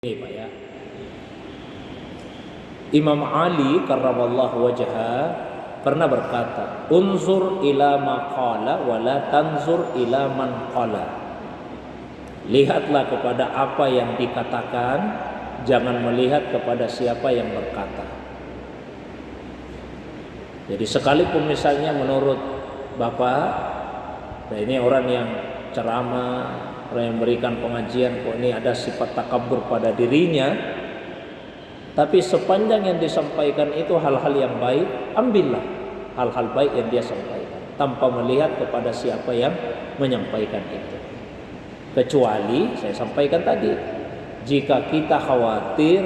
Ini Pak ya. Imam Ali karramallahu wajha pernah berkata, "Unzur ila ma qala wa la tanzur ila man qala." Lihatlah kepada apa yang dikatakan, jangan melihat kepada siapa yang berkata. Jadi sekalipun misalnya menurut Bapak, nah ini orang yang ceramah, orang yang berikan pengajian, kok ini ada sifat takabur pada dirinya, tapi sepanjang yang disampaikan itu hal-hal yang baik, ambillah hal-hal baik yang dia sampaikan tanpa melihat kepada siapa yang menyampaikan itu. Kecuali saya sampaikan tadi, jika kita khawatir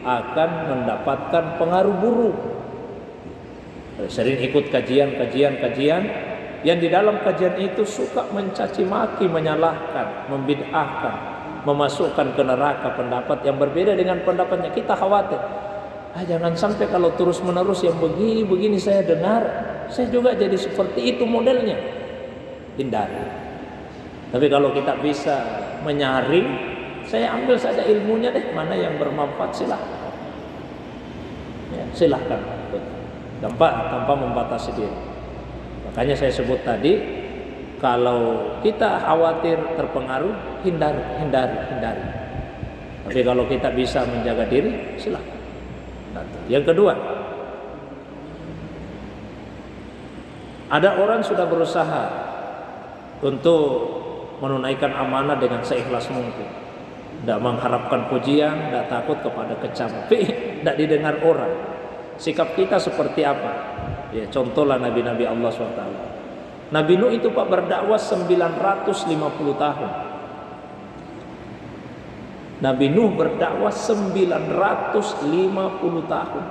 akan mendapatkan pengaruh buruk. Sering ikut kajian yang di dalam kajian itu suka mencaci maki, menyalahkan, membid'ahkan, memasukkan ke neraka pendapat yang berbeda dengan pendapatnya. Kita khawatir, jangan sampai kalau terus menerus yang begini saya dengar, saya juga jadi seperti itu modelnya. Hindari. Tapi kalau kita bisa menyaring, saya ambil saja ilmunya deh, mana yang bermanfaat silahkan. Ya, silahkan, tanpa membatasi diri. Makanya saya sebut tadi, kalau kita khawatir terpengaruh, hindari. Tapi kalau kita bisa menjaga diri, silakan. Yang kedua, ada orang sudah berusaha untuk menunaikan amanah dengan seikhlas mungkin, tidak mengharapkan pujian, tidak takut kepada kecam, tapi tidak didengar orang. Sikap kita seperti apa? Ya, contohlah Nabi-Nabi Allah SWT. Nabi Nuh itu Pak berdakwah 950 tahun. Nabi Nuh berdakwah 950 tahun.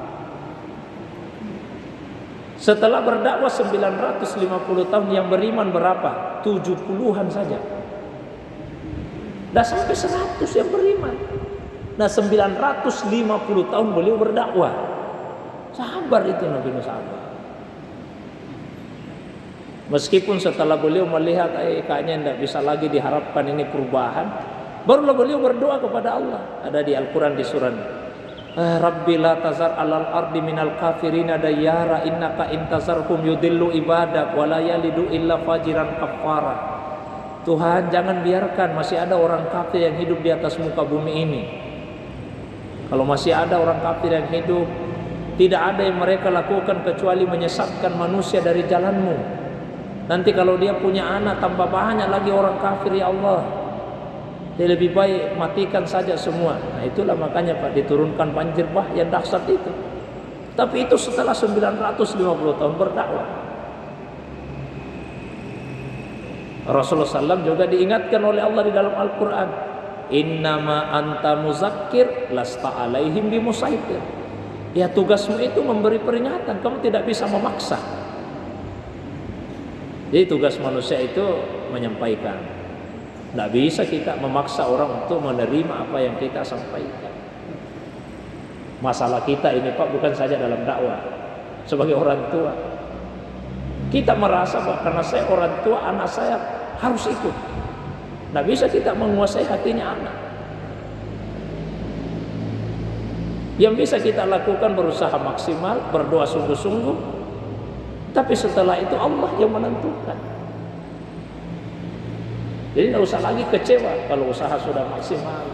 Setelah berdakwah 950 tahun, yang beriman berapa? 70-an saja. Dah sampai 100 yang beriman. Nah 950 tahun beliau berdakwah. Sabar itu Nabi Nuh, sabar. Meskipun setelah beliau melihat kayaknya tidak bisa lagi diharapkan ini perubahan, barulah beliau berdoa kepada Allah. Ada di Al-Quran di surah Rabbi la tazar alal ardi minal kafirina dayyara innaka intazarhum yudillu ibadak wa la yalidu illa fajiran kafara. Tuhan, jangan biarkan masih ada orang kafir yang hidup di atas muka bumi ini. Kalau masih ada orang kafir yang hidup, tidak ada yang mereka lakukan kecuali menyesatkan manusia dari jalanmu. Nanti kalau dia punya anak, tambah banyak lagi orang kafir, ya Allah. Dia lebih baik matikan saja semua. Nah itulah makanya Pak diturunkan banjir bah yang dahsyat itu. Tapi itu setelah 950 tahun berdakwah. Rasulullah SAW juga diingatkan oleh Allah di dalam Al-Quran, innama anta muzakkir lasta alaihim bimusaitir. Ya, tugasmu itu memberi peringatan, kamu tidak bisa memaksa. Jadi tugas manusia itu menyampaikan. Tidak bisa kita memaksa orang untuk menerima apa yang kita sampaikan. Masalah kita ini Pak bukan saja dalam dakwah. Sebagai orang tua, kita merasa bahwa karena saya orang tua, anak saya harus ikut. Tidak bisa kita menguasai hatinya anak. Yang bisa kita lakukan berusaha maksimal, berdoa sungguh-sungguh. Tapi setelah itu Allah yang menentukan. Jadi tidak usah lagi kecewa kalau usaha sudah maksimal,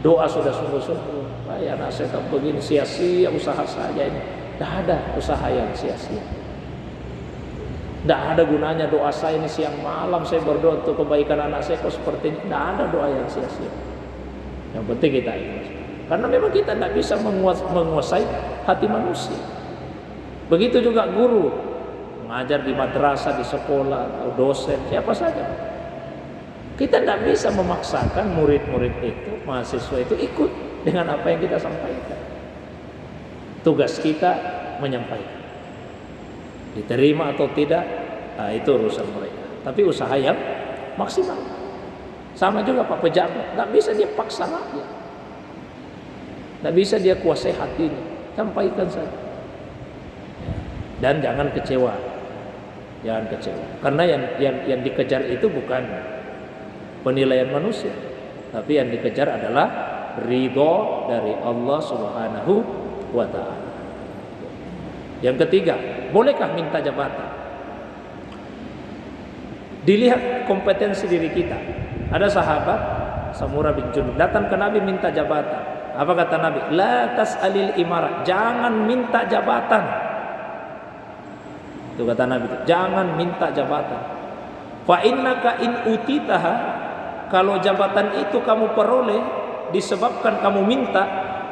doa sudah sungguh-sungguh. Ya anak saya tak begini, sia-sia usaha saja ini. Tidak ada usaha yang sia-sia. Tidak ada gunanya doa saya ini siang malam saya berdoa untuk kebaikan anak saya kok seperti ini. Tidak ada doa yang sia-sia. Yang penting kita ikhlas. Karena memang kita tidak bisa menguasai hati manusia. Begitu juga guru mengajar di madrasah, di sekolah, atau dosen, siapa saja. Kita tidak bisa memaksakan murid-murid itu, mahasiswa itu ikut dengan apa yang kita sampaikan. Tugas kita menyampaikan. Diterima atau tidak, itu urusan mereka. Tapi usaha yang maksimal. Sama juga Pak pejabat, tidak bisa dia paksa rakyat. Tidak bisa dia kuasai hatinya. Sampaikan saja. Dan jangan kecewa. Jangan kecewa. Karena yang dikejar itu bukan penilaian manusia, tapi yang dikejar adalah ridho dari Allah Subhanahu wa ta'ala. Yang ketiga, bolehkah minta jabatan? Dilihat kompetensi diri kita. Ada sahabat Samurah bin Jundub datang ke Nabi minta jabatan. Apa kata Nabi? La tas'alil imarah, jangan minta jabatan. Itu kata Nabi, jangan minta jabatan. Fa innaka in utitaha, kalau jabatan itu kamu peroleh disebabkan kamu minta,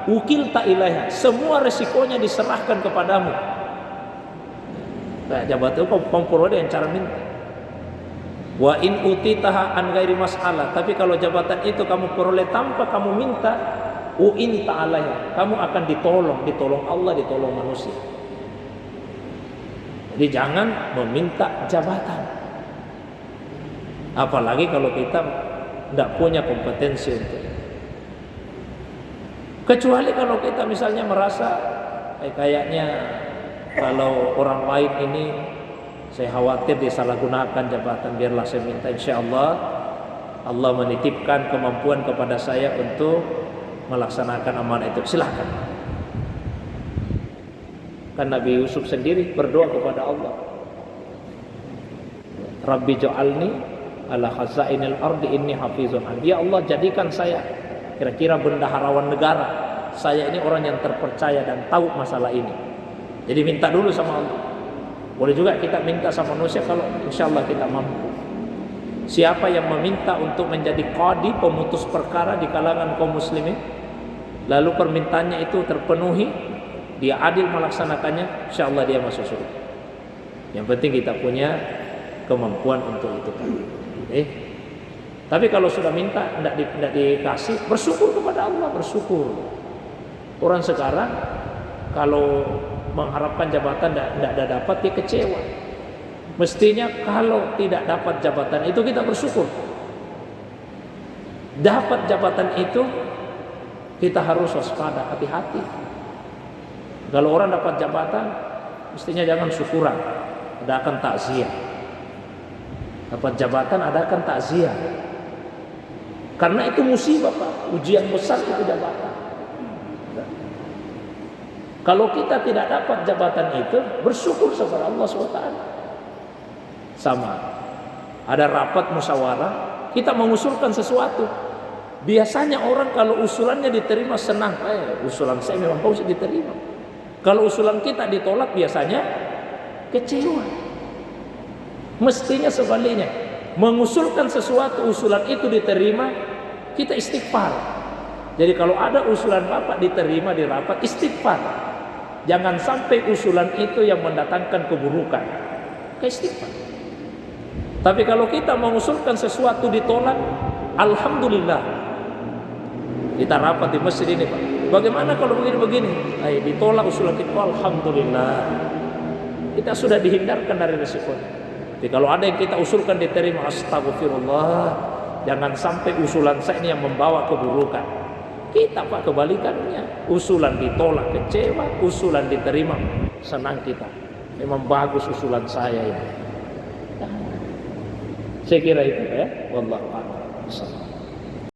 ukilta ilaiha, semua resikonya diserahkan kepadamu. Nah, jabatan itu kamu peroleh dengan cara minta. Wa in utitaha an ghairi mas'alah, tapi kalau jabatan itu kamu peroleh tanpa kamu minta, u'inta alaiha, kamu akan ditolong Allah, ditolong manusia. Jadi jangan meminta jabatan. Apalagi kalau kita tidak punya kompetensi untuk itu. Kecuali kalau kita misalnya merasa kayaknya kalau orang lain ini saya khawatir disalahgunakan jabatan, biarlah saya minta, insya Allah Allah menitipkan kemampuan kepada saya untuk melaksanakan amanah itu, silahkan. Kan Nabi Yusuf sendiri berdoa kepada Allah, Rabbi ja'alni ala khazainil ardi inni hafizun alim. Ya Allah, jadikan saya kira-kira bendaharawan negara, saya ini orang yang terpercaya dan tahu masalah ini. Jadi minta dulu sama Allah. Boleh juga kita minta sama manusia kalau insya Allah kita mampu. Siapa yang meminta untuk menjadi qadi, pemutus perkara di kalangan kaum muslimin, lalu permintaannya itu terpenuhi, dia adil melaksanakannya, insya Allah dia masuk surga. Yang penting kita punya kemampuan untuk itu kan. Tapi kalau sudah minta tidak dikasih, bersyukur kepada Allah, bersyukur. Orang sekarang kalau mengharapkan jabatan tidak dapat, dia kecewa. Mestinya kalau tidak dapat jabatan itu kita bersyukur. Dapat jabatan itu kita harus waspada, hati-hati. Kalau orang dapat jabatan, mestinya jangan syukuran, adakan takziah. Dapat jabatan, adakan takziah. Karena itu musibah, Pak. Ujian besar itu jabatan. Kalau kita tidak dapat jabatan itu, bersyukur kepada Allah SWT. Sama. Ada rapat musyawarah, kita mengusulkan sesuatu. Biasanya orang kalau usulannya diterima senang. Usulan saya memang harus diterima. Kalau usulan kita ditolak biasanya kecewa. Mestinya sebaliknya. Mengusulkan sesuatu, usulan itu diterima, kita istighfar. Jadi kalau ada usulan Bapak diterima di rapat, istighfar. Jangan sampai usulan itu yang mendatangkan keburukan. Istighfar. Tapi kalau kita mengusulkan sesuatu ditolak, alhamdulillah. Kita rapat di masjid ini, Pak. Bagaimana kalau begini-begini? Ditolak usulan kita, alhamdulillah. Kita sudah dihindarkan dari resiko. Tapi kalau ada yang kita usulkan diterima, astagfirullah. Jangan sampai usulan saya ini yang membawa keburukan. Kita Pak kebalikannya, usulan ditolak kecewa, usulan diterima senang kita. Memang bagus usulan saya ini. Saya kira itu ya. Wallahu a'lam.